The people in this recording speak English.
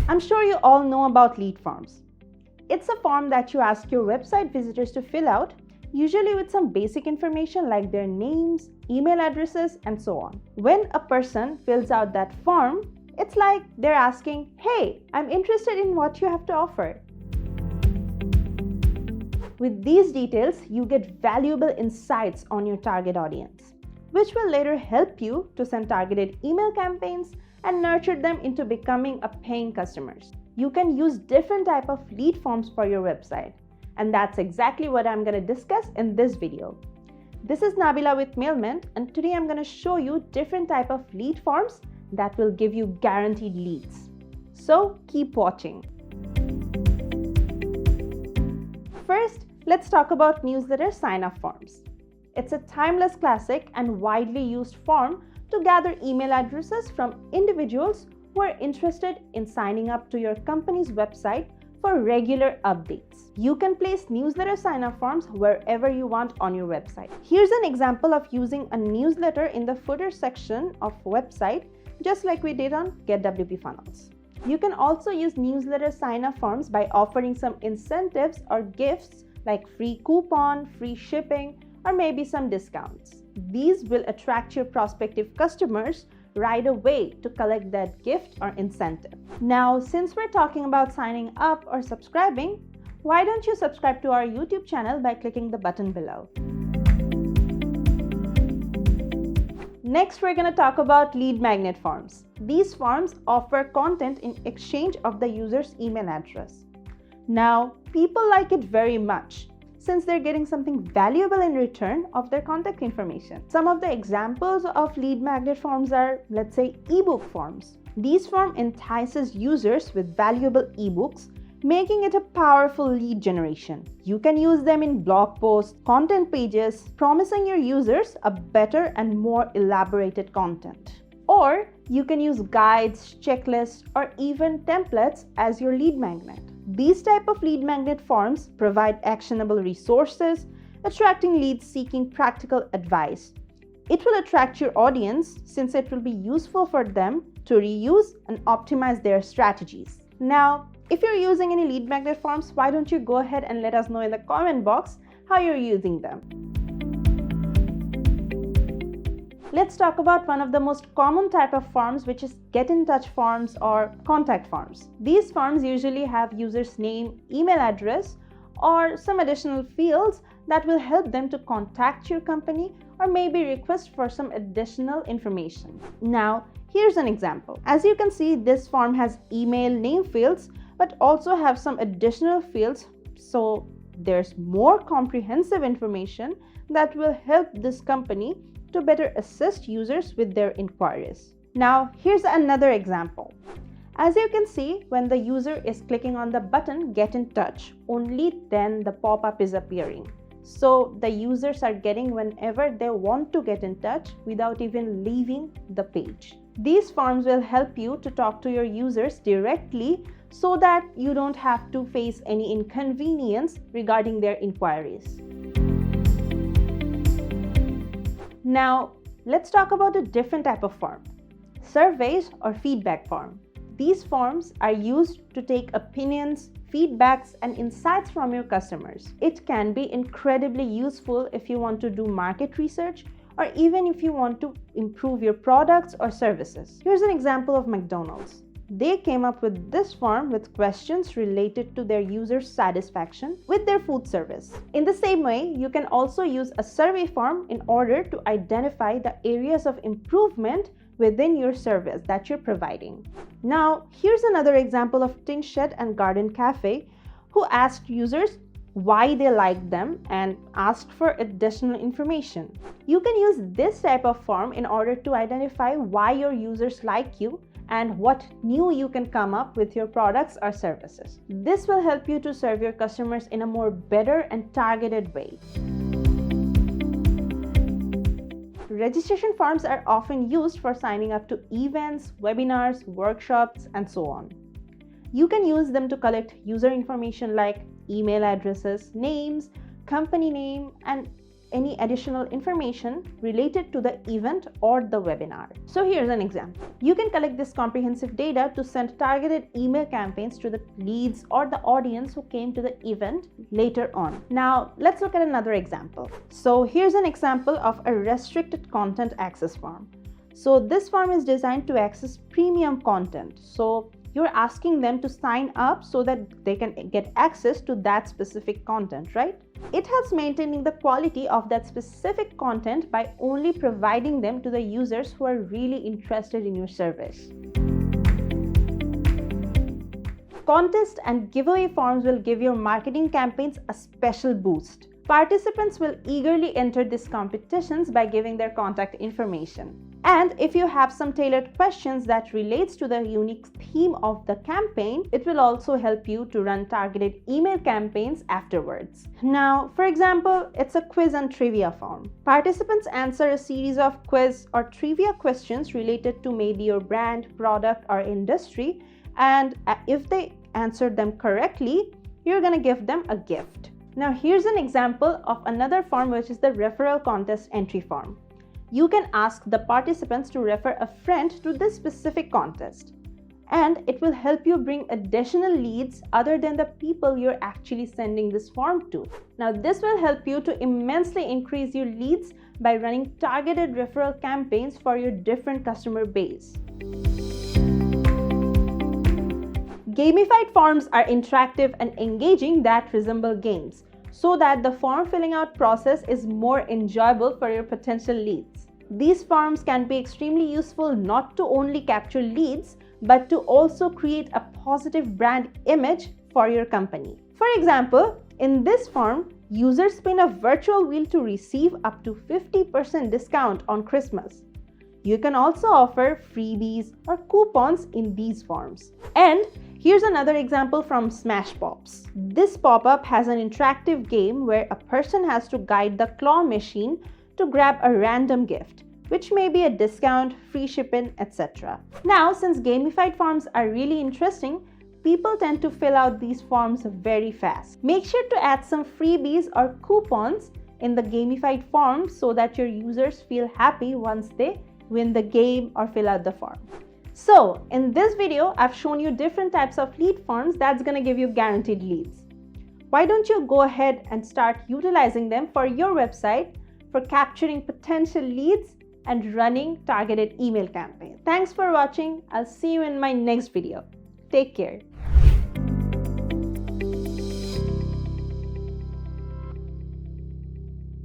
I'm sure you all know about lead forms. It's a form that you ask your website visitors to fill out, usually with some basic information like their names, email addresses, and so on. When a person fills out that form, it's like they're asking, "Hey, I'm interested in what you have to offer." With these details, you get valuable insights on your target audience, which will later help you to send targeted email campaigns and nurture them into becoming a paying customers. You can use different type of lead forms for your website, and that's exactly what I'm going to discuss in this video. This is Nabila with Mailment, and today I'm going to show you different type of lead forms that will give you guaranteed leads. So keep watching. First, let's talk about newsletter sign-up forms. It's a timeless classic and widely used form to gather email addresses from individuals who are interested in signing up to your company's website for regular updates. You can place newsletter sign-up forms wherever you want on your website. Here's an example of using a newsletter in the footer section of website, just like we did on Get WP Funnels. You can also use newsletter sign-up forms by offering some incentives or gifts like free coupon, free shipping, or maybe some discounts. These will attract your prospective customers right away to collect that gift or incentive. Now, since we're talking about signing up or subscribing, why don't you subscribe to our YouTube channel by clicking the button below? Next, we're going to talk about lead magnet forms. These forms offer content in exchange of the user's email address. Now, people like it very much since they're getting something valuable in return of their contact information. Some of the examples of lead magnet forms are, let's say, ebook forms. These form entices users with valuable ebooks, making it a powerful lead generation. You can use them in blog posts, content pages, promising your users a better and more elaborated content. Or you can use guides, checklists, or even templates as your lead magnet. These type of lead magnet forms provide actionable resources, attracting leads seeking practical advice. It will attract your audience since it will be useful for them to reuse and optimize their strategies. Now, if you're using any lead magnet forms, why don't you go ahead and let us know in the comment box how you're using them. Let's talk about one of the most common type of forms, which is get in touch forms or contact forms. These forms usually have user's name, email address, or some additional fields that will help them to contact your company or maybe request for some additional information. Now, here's an example. As you can see, this form has email name fields, but also have some additional fields. So there's more comprehensive information that will help this company to better assist users with their inquiries. Now, here's another example. As you can see, when the user is clicking on the button Get in Touch, only then the pop-up is appearing. So the users are getting whenever they want to get in touch without even leaving the page. These forms will help you to talk to your users directly so that you don't have to face any inconvenience regarding their inquiries. Now, let's talk about a different type of form, surveys or feedback form. These forms are used to take opinions, feedbacks, and insights from your customers. It can be incredibly useful if you want to do market research or even if you want to improve your products or services. Here's an example of McDonald's. They came up with this form with questions related to their users' satisfaction with their food service. In the same way, you can also use a survey form in order to identify the areas of improvement within your service that you're providing. Now, here's another example of Tin Shed and Garden Cafe, who asked users why they liked them and asked for additional information. You can use this type of form in order to identify why your users like you and what new you can come up with your products or services. This will help you to serve your customers in a more better and targeted way. Registration forms are often used for signing up to events, webinars, workshops, and so on. You can use them to collect user information like email addresses, names, company name, and any additional information related to the event or the webinar. So here's an example. You can collect this comprehensive data to send targeted email campaigns to the leads or the audience who came to the event later on. Now let's look at another example. So here's an example of a restricted content access form. So this form is designed to access premium content. So you're asking them to sign up so that they can get access to that specific content, right? It helps maintaining the quality of that specific content by only providing them to the users who are really interested in your service. Contest and giveaway forms will give your marketing campaigns a special boost. Participants will eagerly enter these competitions by giving their contact information. And if you have some tailored questions that relates to the unique theme of the campaign, it will also help you to run targeted email campaigns afterwards. Now, for example, it's a quiz and trivia form. Participants answer a series of quiz or trivia questions related to maybe your brand, product, or industry. And if they answer them correctly, you're going to give them a gift. Now, here's an example of another form, which is the referral contest entry form. You can ask the participants to refer a friend to this specific contest, and it will help you bring additional leads other than the people you're actually sending this form to. Now, this will help you to immensely increase your leads by running targeted referral campaigns for your different customer base. Gamified forms are interactive and engaging that resemble games, so that the form filling out process is more enjoyable for your potential leads. These forms can be extremely useful not to only capture leads, but to also create a positive brand image for your company. For example, in this form, users spin a virtual wheel to receive up to 50% discount on Christmas. You can also offer freebies or coupons in these forms. And here's another example from Smash Pops. This pop-up has an interactive game where a person has to guide the claw machine to grab a random gift, which may be a discount, free shipping, etc. Now, since gamified forms are really interesting, people tend to fill out these forms very fast. Make sure to add some freebies or coupons in the gamified forms so that your users feel happy once they win the game or fill out the form. So in this video, I've shown you different types of lead forms that's going to give you guaranteed leads. Why don't you go ahead and start utilizing them for your website for capturing potential leads and running targeted email campaigns. Thanks for watching. I'll see you in my next video. Take care.